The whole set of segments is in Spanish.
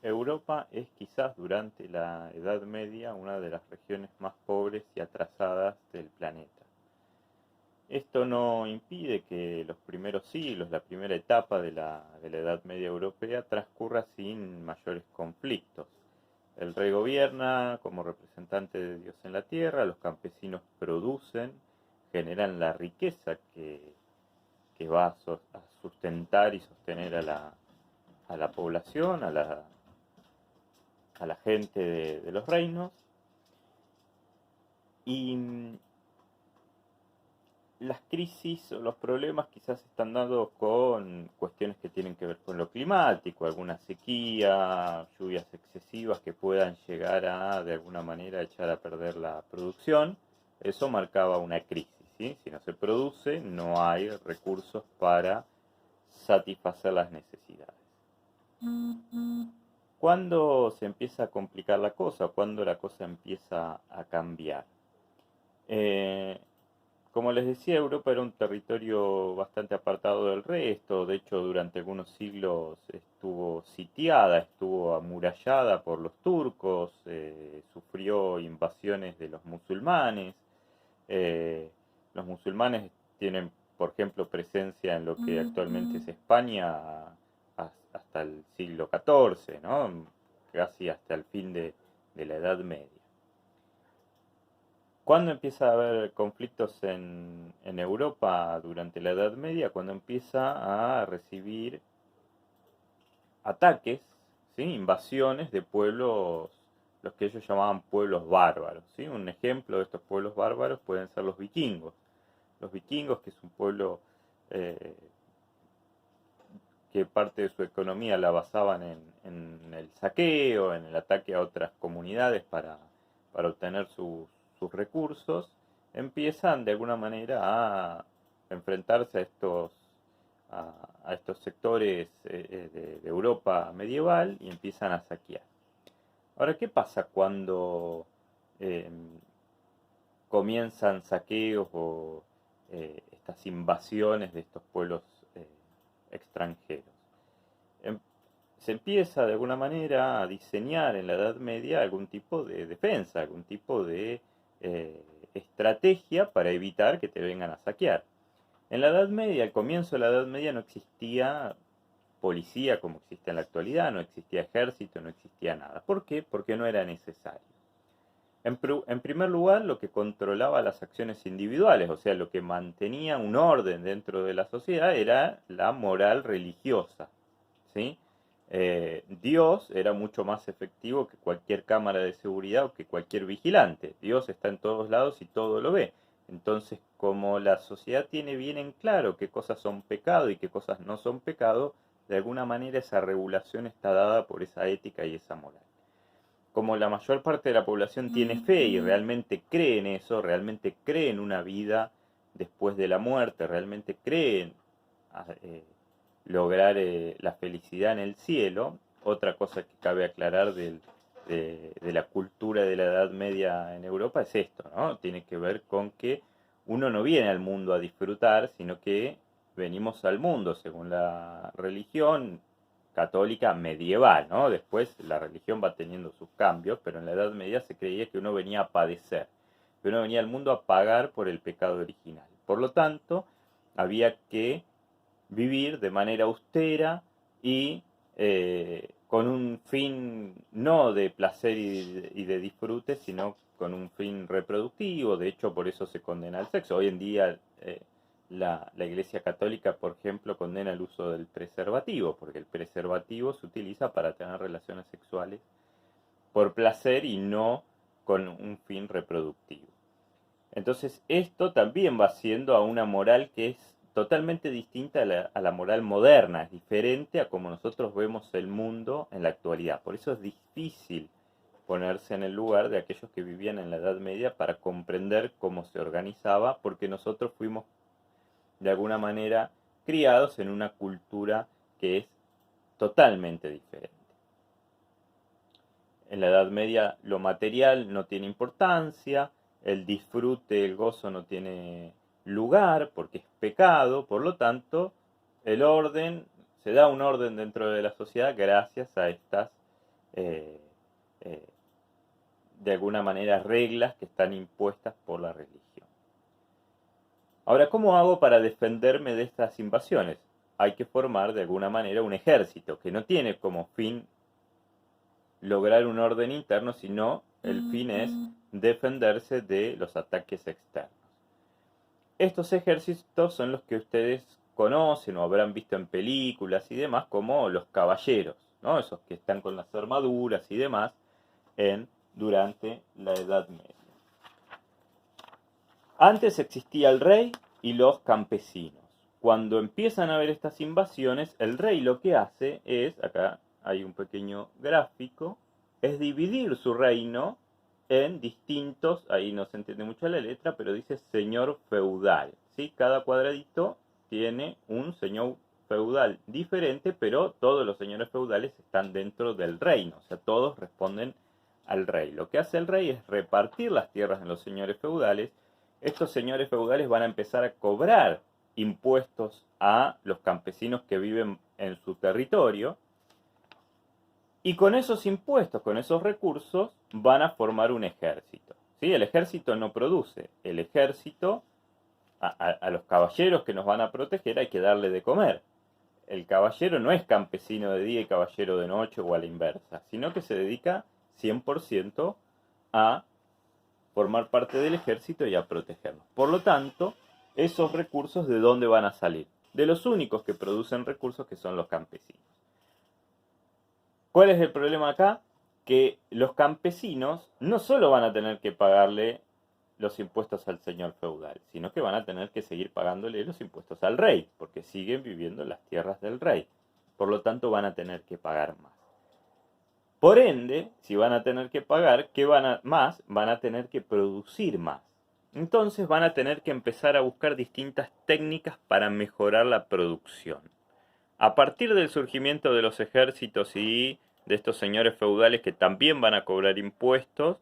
Europa es quizás durante la Edad Media una de las regiones más pobres y atrasadas del planeta. Esto no impide que los primeros siglos, la primera etapa de la Edad Media europea, transcurra sin mayores conflictos. El rey gobierna como representante de Dios en la tierra, los campesinos producen, generan la riqueza que va a sustentar y sostener a la población, a la gente de los reinos, y las crisis o los problemas quizás están dados con cuestiones que tienen que ver con lo climático, alguna sequía, lluvias excesivas que puedan llegar a, de alguna manera, echar a perder la producción. Eso marcaba una crisis, ¿sí? Si no se produce, no hay recursos para satisfacer las necesidades. ¿Cuándo se empieza a complicar la cosa? ¿Cuándo la cosa empieza a cambiar? Eh, Como les decía, Europa era un territorio bastante apartado del resto. De hecho, durante algunos siglos estuvo sitiada, estuvo amurallada por los turcos, sufrió invasiones de los musulmanes. Eh, los musulmanes tienen, por ejemplo, presencia en lo que actualmente es España hasta el siglo XIV, ¿no? Casi hasta el fin de la Edad Media. ¿Cuándo empieza a haber conflictos en Europa durante la Edad Media? Cuando empieza a recibir ataques, ¿sí? Invasiones de pueblos, los que ellos llamaban pueblos bárbaros, ¿sí? Un ejemplo de estos pueblos bárbaros pueden ser los vikingos. Los vikingos, que es un pueblo eh, que parte de su economía la basaban en el saqueo, en el ataque a otras comunidades para obtener sus recursos, empiezan de alguna manera a enfrentarse a estos sectores de Europa medieval y empiezan a saquear. Ahora, ¿qué pasa cuando eh, comienzan saqueos o estas invasiones de estos pueblos eh, extranjeros? Em- Se empieza de alguna manera a diseñar en la Edad Media algún tipo de defensa, algún tipo de estrategia para evitar que te vengan a saquear. En la Edad Media, al comienzo de la Edad Media, no existía policía como existe en la actualidad, no existía ejército, no existía nada. ¿Por qué? Porque no era necesario. En primer lugar, lo que controlaba las acciones individuales, o sea, lo que mantenía un orden dentro de la sociedad era la moral religiosa, ¿sí? Dios era mucho más efectivo que cualquier cámara de seguridad o que cualquier vigilante. Dios está en todos lados y todo lo ve. Entonces, como la sociedad tiene bien en claro qué cosas son pecado y qué cosas no son pecado, de alguna manera esa regulación está dada por esa ética y esa moral. Como la mayor parte de la población tiene fe y realmente cree en eso, realmente cree en una vida después de la muerte, realmente cree en lograr la felicidad en el cielo, otra cosa que cabe aclarar de la cultura de la Edad Media en Europa es esto, ¿no? Tiene que ver con que uno no viene al mundo a disfrutar, sino que venimos al mundo según la religión católica medieval, ¿no? Después la religión va teniendo sus cambios, pero en la Edad Media se creía que uno venía a padecer, que uno venía al mundo a pagar por el pecado original. Por lo tanto, había que vivir de manera austera y con un fin no de placer y de disfrute, sino con un fin reproductivo. De hecho, por eso se condena el sexo. Hoy en día la Iglesia Católica, por ejemplo, condena el uso del preservativo, porque el preservativo se utiliza para tener relaciones sexuales por placer y no con un fin reproductivo. Entonces esto también va haciendo a una moral que es totalmente distinta a la moral moderna, es diferente a como nosotros vemos el mundo en la actualidad. Por eso es difícil ponerse en el lugar de aquellos que vivían en la Edad Media para comprender cómo se organizaba, porque nosotros fuimos de alguna manera criados en una cultura que es totalmente diferente. En la Edad Media lo material no tiene importancia, el disfrute, el gozo no tiene lugar porque es pecado, por lo tanto, el orden, se da un orden dentro de la sociedad gracias a estas eh, eh, de alguna manera reglas que están impuestas por la religión. Ahora, ¿cómo hago para defenderme de estas invasiones? Hay que formar de alguna manera un ejército que no tiene como fin lograr un orden interno, sino el fin es defenderse de los ataques externos. Estos ejércitos son los que ustedes conocen o habrán visto en películas y demás, como los caballeros, ¿no? Esos que están con las armaduras y demás durante la Edad Media. Antes existía el rey y los campesinos. Cuando empiezan a haber estas invasiones, el rey lo que hace es, acá hay un pequeño gráfico, es dividir su reino en distintos, ahí no se entiende mucho la letra, pero dice señor feudal, ¿sí? Cada cuadradito tiene un señor feudal diferente, pero todos los señores feudales están dentro del reino, o sea, todos responden al rey. Lo que hace el rey es repartir las tierras en los señores feudales. Estos señores feudales van a empezar a cobrar impuestos a los campesinos que viven en su territorio, y con esos impuestos, con esos recursos, van a formar un ejército. ¿Sí? El ejército no produce. El ejército, a los caballeros que nos van a proteger hay que darle de comer. El caballero no es campesino de día y caballero de noche o a la inversa, sino que se dedica 100% a formar parte del ejército y a protegernos. Por lo tanto, esos recursos, ¿de dónde van a salir? De los únicos que producen recursos, que son los campesinos. ¿Cuál es el problema acá? Que los campesinos no solo van a tener que pagarle los impuestos al señor feudal, sino que van a tener que seguir pagándole los impuestos al rey, porque siguen viviendo en las tierras del rey. Por lo tanto, van a tener que pagar más. Por ende, si van a tener que pagar, ¿qué van a tener que producir más. Entonces van a tener que empezar a buscar distintas técnicas para mejorar la producción. A partir del surgimiento de los ejércitos y de estos señores feudales que también van a cobrar impuestos,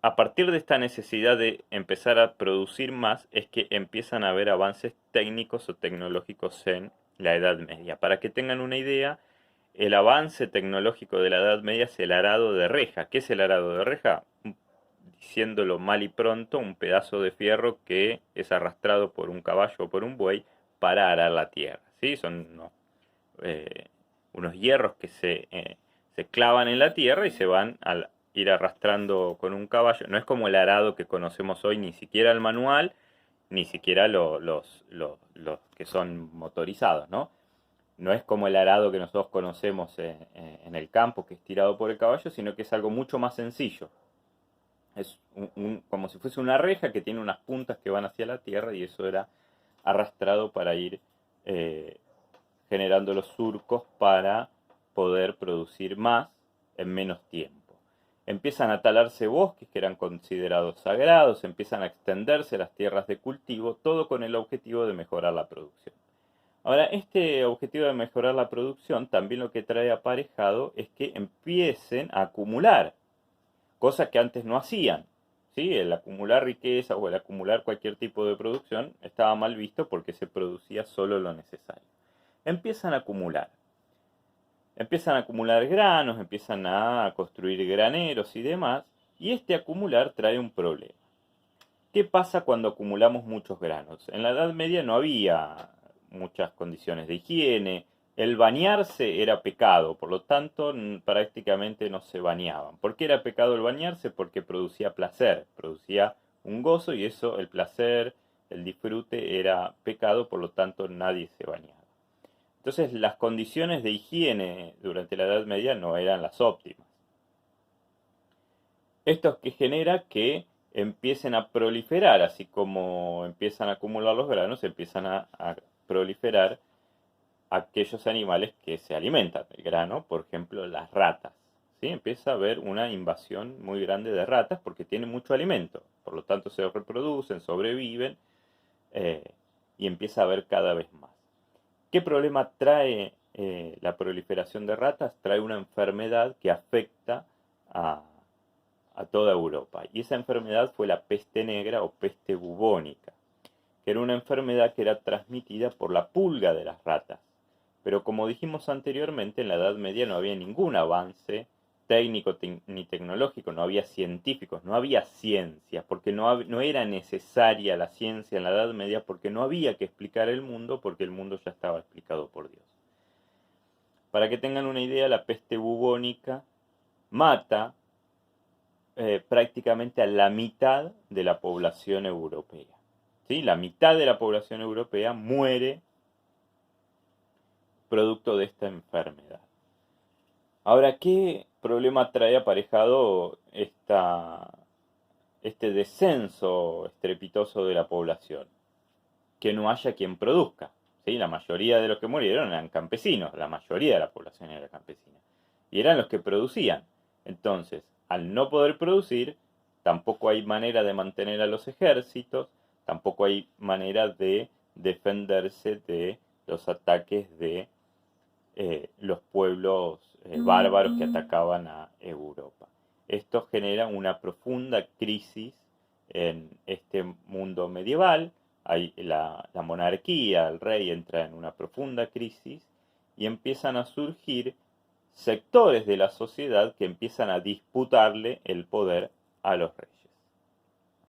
a partir de esta necesidad de empezar a producir más es que empiezan a haber avances técnicos o tecnológicos en la Edad Media. Para que tengan una idea, el avance tecnológico de la Edad Media es el arado de reja. ¿Qué es el arado de reja? Diciéndolo mal y pronto, un pedazo de fierro que es arrastrado por un caballo o por un buey para arar la tierra. ¿Sí? Son unos hierros que se clavan en la tierra y se van a ir arrastrando con un caballo. No es como el arado que conocemos hoy, ni siquiera el manual, ni siquiera los que son motorizados, ¿no? No es como el arado que nosotros conocemos en el campo, que es tirado por el caballo, sino que es algo mucho más sencillo. Es como si fuese una reja que tiene unas puntas que van hacia la tierra, y eso era arrastrado para ir generando los surcos para poder producir más en menos tiempo. Empiezan a talarse bosques que eran considerados sagrados, empiezan a extenderse las tierras de cultivo, todo con el objetivo de mejorar la producción. Ahora, este objetivo de mejorar la producción también lo que trae aparejado es que empiecen a acumular, cosa que antes no hacían. ¿Sí? El acumular riqueza o el acumular cualquier tipo de producción estaba mal visto porque se producía solo lo necesario. Empiezan a acumular. Empiezan a acumular granos, empiezan a construir graneros y demás, y este acumular trae un problema. ¿Qué pasa cuando acumulamos muchos granos? En la Edad Media no había muchas condiciones de higiene, el bañarse era pecado, por lo tanto prácticamente no se bañaban. ¿Por qué era pecado el bañarse? Porque producía placer, producía un gozo, y eso, el placer, el disfrute, era pecado, por lo tanto nadie se bañaba. Entonces las condiciones de higiene durante la Edad Media no eran las óptimas. Esto es que genera que empiecen a proliferar, así como empiezan a acumular los granos, empiezan a proliferar aquellos animales que se alimentan del grano, por ejemplo las ratas. ¿Sí? Empieza a haber una invasión muy grande de ratas porque tienen mucho alimento, por lo tanto se reproducen, sobreviven, y empieza a haber cada vez más. ¿Qué problema trae la proliferación de ratas? Trae una enfermedad que afecta a toda Europa. Y esa enfermedad fue la peste negra o peste bubónica, que era una enfermedad que era transmitida por la pulga de las ratas. Pero como dijimos anteriormente, en la Edad Media no había ningún avance técnico ni tecnológico, no había científicos, no había ciencia, porque no era necesaria la ciencia en la Edad Media, porque no había que explicar el mundo, porque el mundo ya estaba explicado por Dios. Para que tengan una idea, la peste bubónica mata prácticamente a la mitad de la población europea. ¿Sí? La mitad de la población europea muere producto de esta enfermedad. Ahora, ¿qué problema trae aparejado este descenso estrepitoso de la población? Que no haya quien produzca. ¿Sí? La mayoría de los que murieron eran campesinos, la mayoría de la población era campesina. Y eran los que producían. Entonces, al no poder producir, tampoco hay manera de mantener a los ejércitos, tampoco hay manera de defenderse de los ataques de los pueblos bárbaros que atacaban a Europa. Esto genera una profunda crisis en este mundo medieval. La monarquía, el rey entra en una profunda crisis y empiezan a surgir sectores de la sociedad que empiezan a disputarle el poder a los reyes.